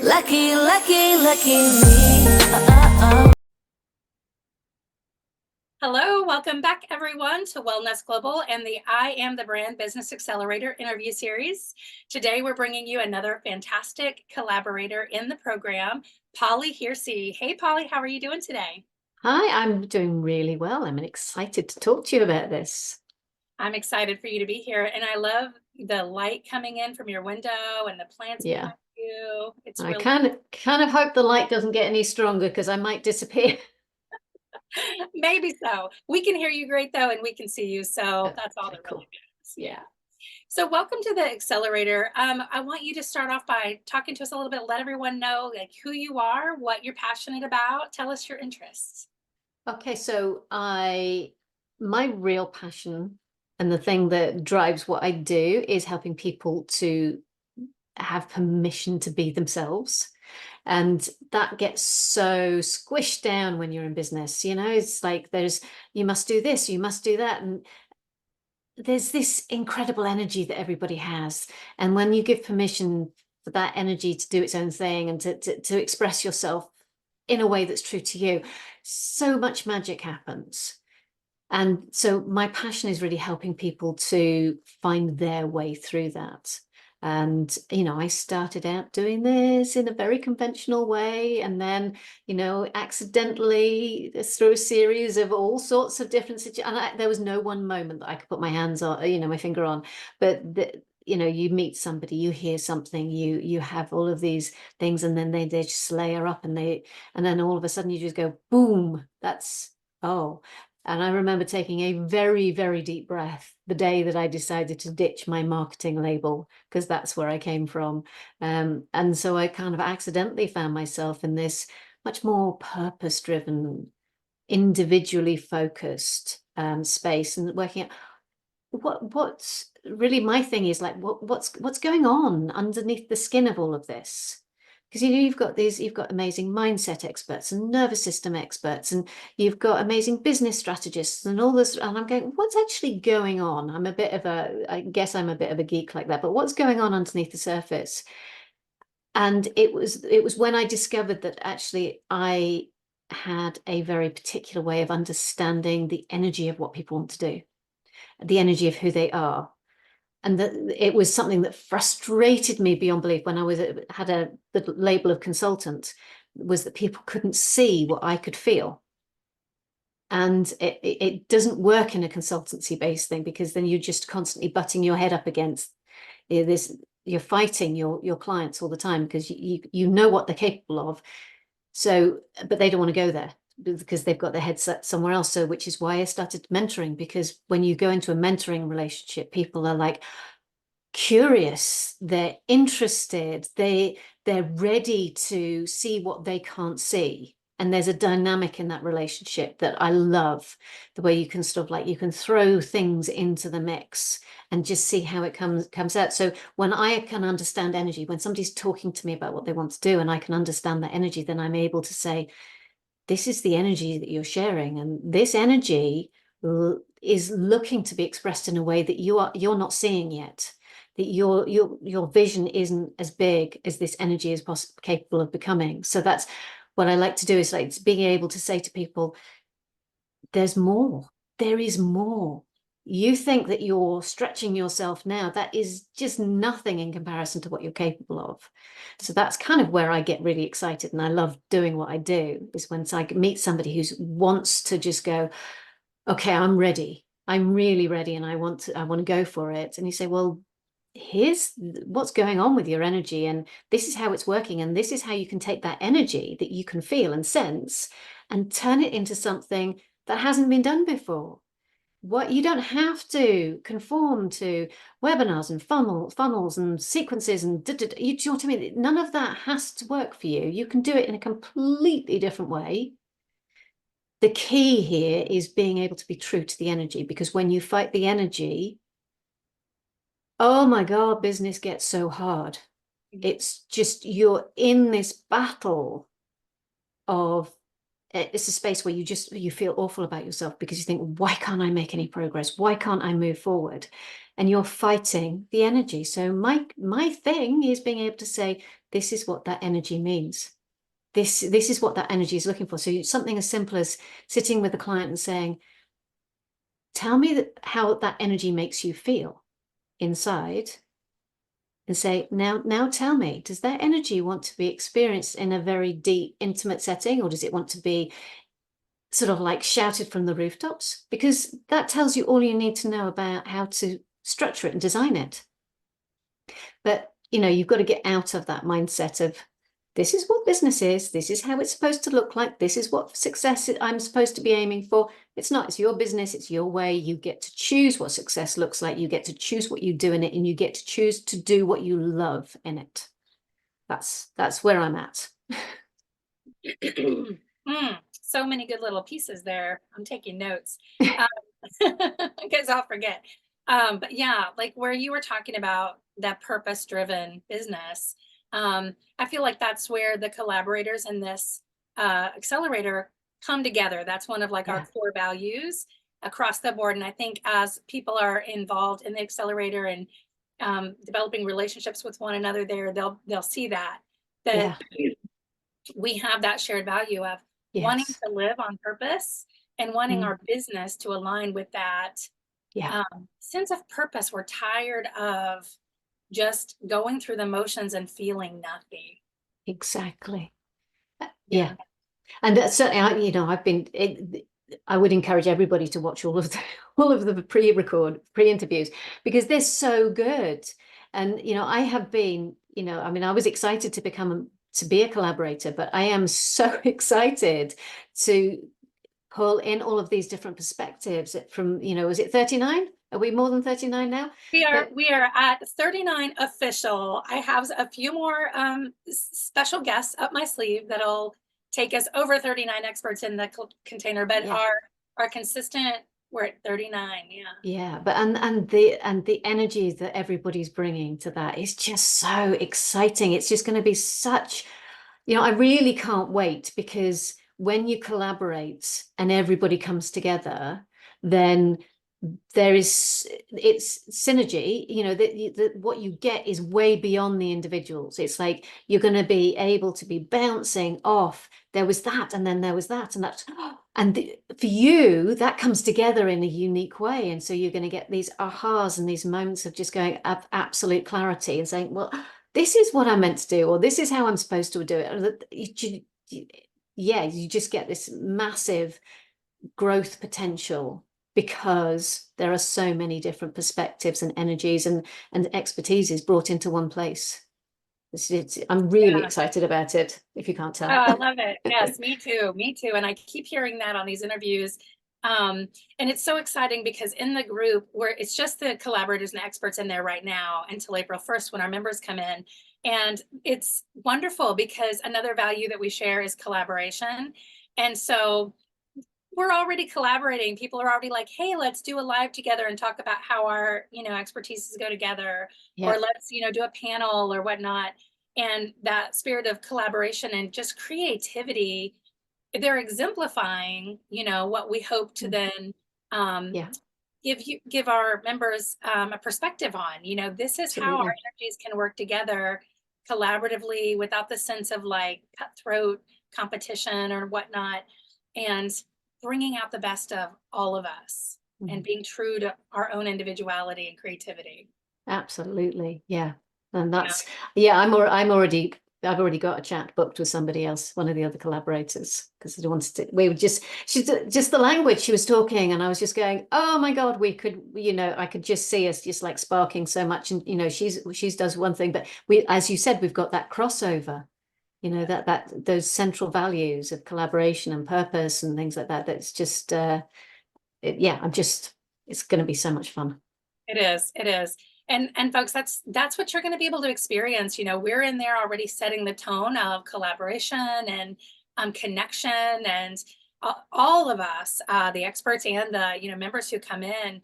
Lucky, lucky, lucky me. Uh-uh. Hello, welcome back everyone to Wellness Global and the I Am the Brand Business Accelerator interview series. Today we're bringing you another fantastic collaborator in the program, Polly Hearsey. Hey Polly, how are you doing today? Hi, I'm doing really well. I'm excited to talk to you about this. I'm excited for you to be here, and I love the light coming in from your window and the plants Yeah, behind you. It's I really kind of hope the light doesn't get any stronger because I might disappear. maybe so. We can hear you great though, and we can see you, so that's all Okay, that really cool. matters. Yeah. So welcome to the Accelerator. I want you to start off by talking to us a little bit, let everyone know like who you are, what you're passionate about. Tell us your interests. Okay, so my real passion and the thing that drives what I do is helping people to have permission to be themselves. And that gets so squished down when you're in business. It's like you must do this, you must do that. And there's this incredible energy that everybody has. And when you give permission for that energy to do its own thing and to express yourself in a way that's true to you, so much magic happens. And so my passion is really helping people to find their way through that. And, I started out doing this in a very conventional way. And then, accidentally through a series of all sorts of different situations. And there was no one moment that I could put my hands on, my finger on. But, you meet somebody, you hear something, you have all of these things, and then they just layer up and then all of a sudden you just go, boom, oh. And I remember taking a very, very deep breath the day that I decided to ditch my marketing label, because that's where I came from. And so I kind of accidentally found myself in this much more purpose-driven, individually focused space, and working out what's really my thing is like what's going on underneath the skin of all of this. Because you've got amazing mindset experts and nervous system experts, and you've got amazing business strategists and all this, and I'm going, what's actually going on? I guess I'm a bit of a geek like that, but what's going on underneath the surface? And it was when I discovered that actually I had a very particular way of understanding the energy of what people want to do, the energy of who they are. And that it was something that frustrated me beyond belief when I had the label of consultant, was that people couldn't see what I could feel. And it doesn't work in a consultancy based thing, because then you're just constantly butting your head up against this. You're fighting your clients all the time because you know what they're capable of. So, but they don't want to go there because they've got their head set somewhere else. So, which is why I started mentoring, because when you go into a mentoring relationship, people are like curious, they're interested, they're ready to see what they can't see. And there's a dynamic in that relationship that I love, the way you can sort of like, you can throw things into the mix and just see how it comes out. So when I can understand energy, when somebody's talking to me about what they want to do and I can understand that energy, then I'm able to say, this is the energy that you're sharing, and this energy is looking to be expressed in a way that you're not seeing yet, that your vision isn't as big as this energy is capable of becoming. So that's what I like to do, is like being able to say to people, there's more, there is more. You think that you're stretching yourself now, that is just nothing in comparison to what you're capable of. So that's kind of where I get really excited, and I love doing what I do, is when I meet somebody who wants to just go, okay, I'm ready, I'm really ready, and I want to go for it. And you say, well, here's what's going on with your energy, and this is how it's working, and this is how you can take that energy that you can feel and sense and turn it into something that hasn't been done before. What you don't have to conform to webinars and funnels and sequences and you know what I mean? None of that has to work for you. You can do it in a completely different way. The key here is being able to be true to the energy, because when you fight the energy, oh my God, business gets so hard. It's just, you're in this battle of it's a space where you feel awful about yourself because you think, why can't I make any progress? Why can't I move forward? And you're fighting the energy. So my thing is being able to say, this is what that energy means. This is what that energy is looking for. So something as simple as sitting with a client and saying, tell me how that energy makes you feel inside, and say, now tell me, does that energy want to be experienced in a very deep, intimate setting, or does it want to be sort of like shouted from the rooftops? Because that tells you all you need to know about how to structure it and design it. But, you've got to get out of that mindset of, this is what business is. This is how it's supposed to look like. This is what success I'm supposed to be aiming for. It's not. It's your business. It's your way. You get to choose what success looks like. You get to choose what you do in it, and you get to choose to do what you love in it. That's where I'm at. So many good little pieces there. I'm taking notes because I'll forget. But yeah, like where you were talking about that purpose-driven business, I feel like that's where the collaborators in this accelerator come together. That's one of like our core values across the board. And I think as people are involved in the accelerator and developing relationships with one another there, they'll see that we have that shared value of wanting to live on purpose and wanting our business to align with that sense of purpose. We're tired of just going through the motions and feeling nothing. Exactly. Yeah. And that's certainly, I would encourage everybody to watch all of the pre-interviews, because they're so good. And, I have been, I was excited to be a collaborator, but I am so excited to pull in all of these different perspectives from, is it 39? Are we more than 39 now? We are at 39 official. I have a few more special guests up my sleeve that'll take us over 39 experts in the container, but our consistent, we're at 39. Yeah, but and the energy that everybody's bringing to that is just so exciting. It's just going to be such, I really can't wait, because when you collaborate and everybody comes together, then it's synergy. What you get is way beyond the individuals. It's like you're going to be able to be bouncing off. There was that, and then there was that, and that, and for you, that comes together in a unique way. And so you're going to get these ahas and these moments of just going absolute clarity and saying, well, this is what I'm meant to do, or this is how I'm supposed to do it. You just get this massive growth potential, because there are so many different perspectives and energies and expertises brought into one place. I'm really excited about it, if you can't tell. Oh, I love it. Yes, me too. And I keep hearing that on these interviews. And it's so exciting because in the group where it's just the collaborators and experts in there right now until April 1st, when our members come in. And it's wonderful because another value that we share is collaboration. And so we're already collaborating. People are already like, hey, let's do a live together and talk about how our, expertises go together, or let's, do a panel or whatnot. And that spirit of collaboration and just creativity, they're exemplifying, what we hope to then give our members a perspective on. This is how our energies can work together collaboratively without the sense of like cutthroat competition or whatnot, and bringing out the best of all of us and being true to our own individuality and creativity. Absolutely. Yeah. And that's, I've already got a chat booked with somebody else, one of the other collaborators, because she's just the language she was talking. And I was just going, oh my God, we could, I could just see us just like sparking so much. And, she's does one thing, but as you said, we've got that crossover, that those central values of collaboration and purpose and things like that. That's just, it's going to be so much fun. It is. And folks, that's what you're going to be able to experience. We're in there already setting the tone of collaboration and connection, and all of us, the experts and the members who come in.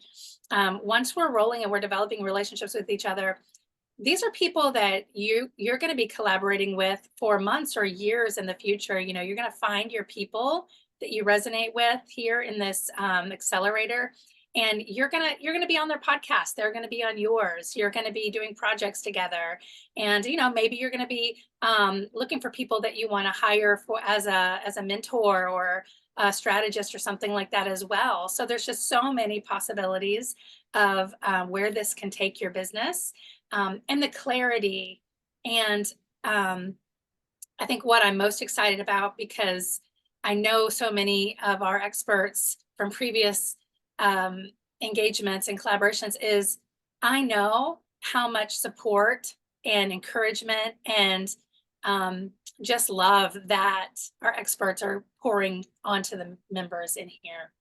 Once we're rolling and we're developing relationships with each other, these are people that you're going to be collaborating with for months or years in the future. You're going to find your people that you resonate with here in this accelerator, and you're gonna be on their podcast. They're gonna be on yours. You're gonna be doing projects together, and maybe you're gonna be looking for people that you want to hire for as a mentor or a strategist or something like that as well. So there's just so many possibilities of where this can take your business, and the clarity. And I think what I'm most excited about, because I know so many of our experts from previous engagements and collaborations, is I know how much support and encouragement and just love that our experts are pouring onto the members in here.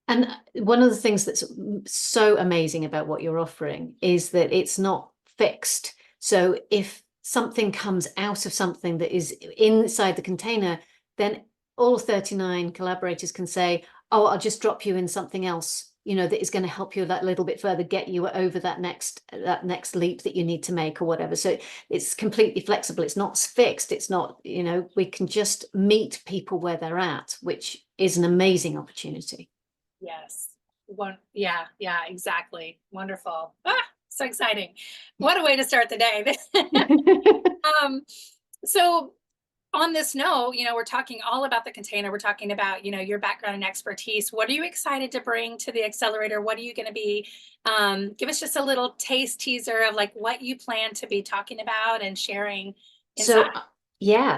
And one of the things that's so amazing about what you're offering is that it's not fixed. So if something comes out of something that is inside the container, then all 39 collaborators can say, oh, I'll just drop you in something else, that is going to help you that little bit further, get you over that next leap that you need to make or whatever. So it's completely flexible. It's not fixed. It's not, we can just meet people where they're at, which is an amazing opportunity. Yes. Yeah, exactly. Wonderful. So exciting. What a way to start the day. So on this note, we're talking all about the container. We're talking about, your background and expertise. What are you excited to bring to the accelerator? What are you going to be, give us just a little teaser of like what you plan to be talking about and sharing inside.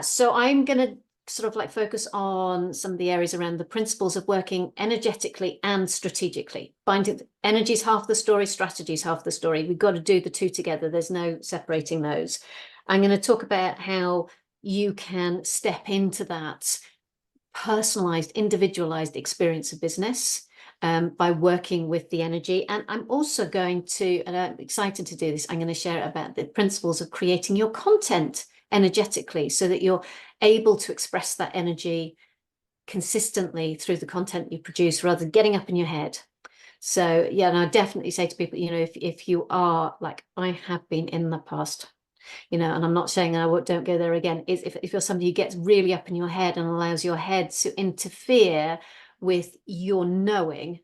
So I'm going to sort of like focus on some of the areas around the principles of working energetically and strategically. Finding energy is half the story, strategy is half the story. We've got to do the two together. There's no separating those. I'm going to talk about how you can step into that personalized, individualized experience of business by working with the energy. And I'm also going to, and I'm excited to do this, I'm going to share about the principles of creating your content energetically so that you're able to express that energy consistently through the content you produce rather than getting up in your head. So yeah, and I definitely say to people, if you are like I have been in the past, and I'm not saying I don't go there again, is if you're somebody who gets really up in your head and allows your head to interfere with your knowing,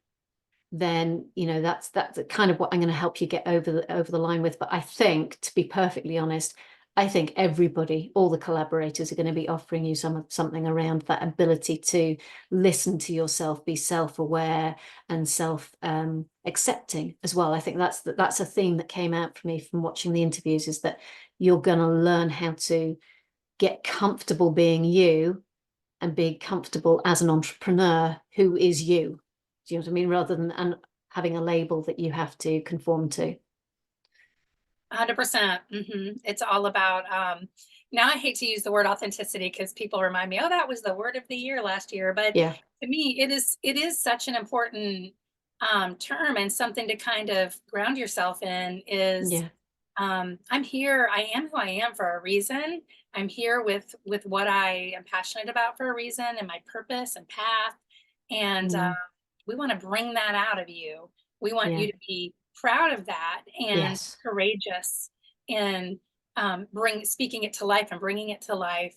then that's kind of what I'm going to help you get over the line with. But I think, to be perfectly honest, I think everybody, all the collaborators, are going to be offering you something around that ability to listen to yourself, be self-aware and self-accepting as well. I think that's a theme that came out for me from watching the interviews, is that you're going to learn how to get comfortable being you and be comfortable as an entrepreneur who is you. Do you know what I mean? Rather than having a label that you have to conform to. 100%. It's all about, now I hate to use the word authenticity because people remind me, oh, that was the word of the year last year. But yeah, to me, it is such an important term, and something to kind of ground yourself in is, yeah, I'm here. I am who I am for a reason. I'm here with what I am passionate about for a reason, and my purpose and path. And we want to bring that out of you. We want you to be proud of that and yes, courageous in speaking it to life and bringing it to life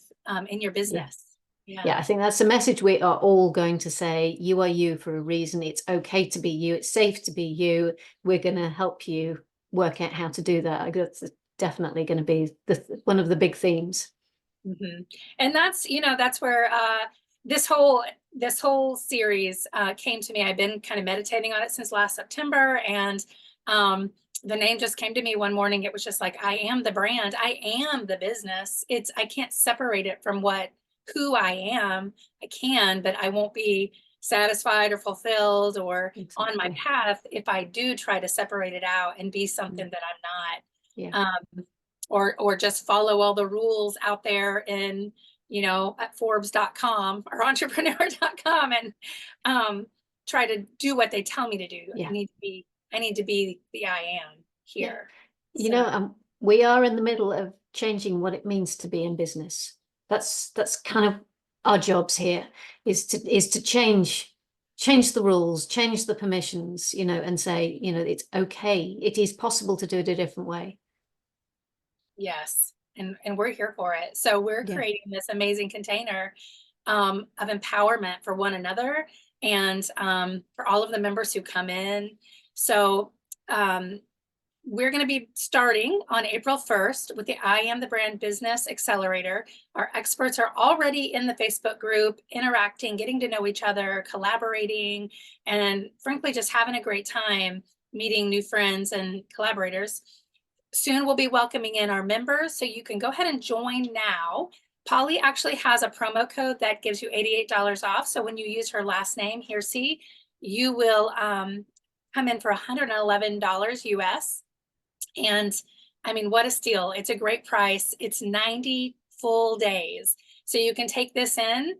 in your business. Yeah, I think that's a message we are all going to say. You are you for a reason. It's okay to be you. It's safe to be you. We're going to help you work out how to do that. That's definitely going to be one of the big themes. And that's where this whole series came to me. I've been kind of meditating on it since last September, and the name just came to me one morning. It was just like, I am the brand. I am the business. I can't separate it from who I am. I can, but I won't be satisfied or fulfilled or on my path if I do try to separate it out and be something that I'm not. Or just follow all the rules out there in, at Forbes.com or entrepreneur.com and try to do what they tell me to do. I need to be the I am here. We are in the middle of changing what it means to be in business. That's kind of our jobs here, is to change the rules, change the permissions, and say, it's okay. It is possible to do it a different way. Yes. And we're here for it. So we're creating this amazing container of empowerment for one another and for all of the members who come in. So we're going to be starting on April 1st with the I Am the Brand Business Accelerator. Our experts are already in the Facebook group, interacting, getting to know each other, collaborating, and frankly, just having a great time meeting new friends and collaborators. Soon we'll be welcoming in our members, so you can go ahead and join now. Polly actually has a promo code that gives you $88 off. So when you use her last name, Hearsey, you will come in for $111 US. And I mean, what a steal. It's a great price. It's 90 full days. So you can take this in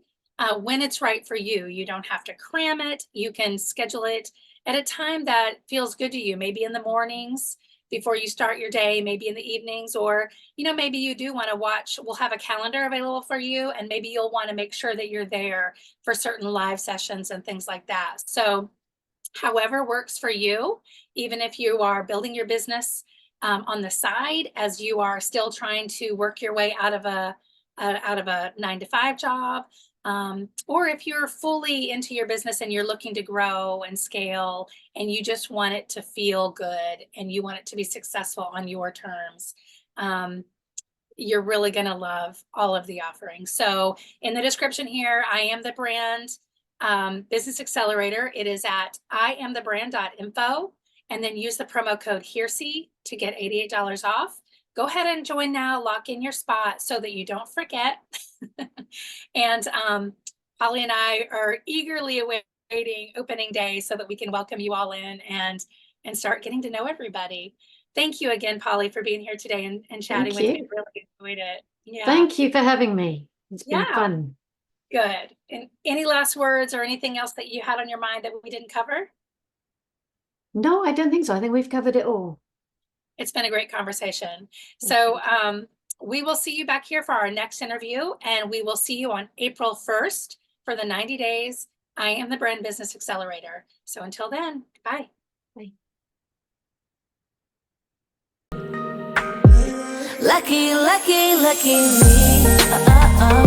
when it's right for you. You don't have to cram it. You can schedule it at a time that feels good to you, maybe in the mornings before you start your day, maybe in the evenings, or, you know, maybe you do want to watch. We'll have a calendar available for you, and maybe you'll want to make sure that you're there for certain live sessions and things like that. So however works for you, even if you are building your business on the side as you are still trying to work your way out of a 9-to-5 job, or if you're fully into your business and you're looking to grow and scale and you just want it to feel good and you want it to be successful on your terms, you're really going to love all of the offerings. So in the description here, I Am the Brand Business Accelerator. It is at iamthebrand.info, and then use the promo code Hearsey to get $88 off. Go ahead and join now, lock in your spot so that you don't forget. And Polly and I are eagerly awaiting opening day so that we can welcome you all in and start getting to know everybody. Thank you again, Polly, for being here today and chatting with me. Really enjoyed it. Yeah. Thank you for having me. It's been Yeah. fun. Good. And any last words or anything else that you had on your mind that we didn't cover? No, I don't think so. I think we've covered it all. It's been a great conversation. So we will see you back here for our next interview, and we will see you on April 1st for the 90 days. I Am the Brand Business Accelerator. So until then, bye. Bye. Lucky, lucky, lucky me.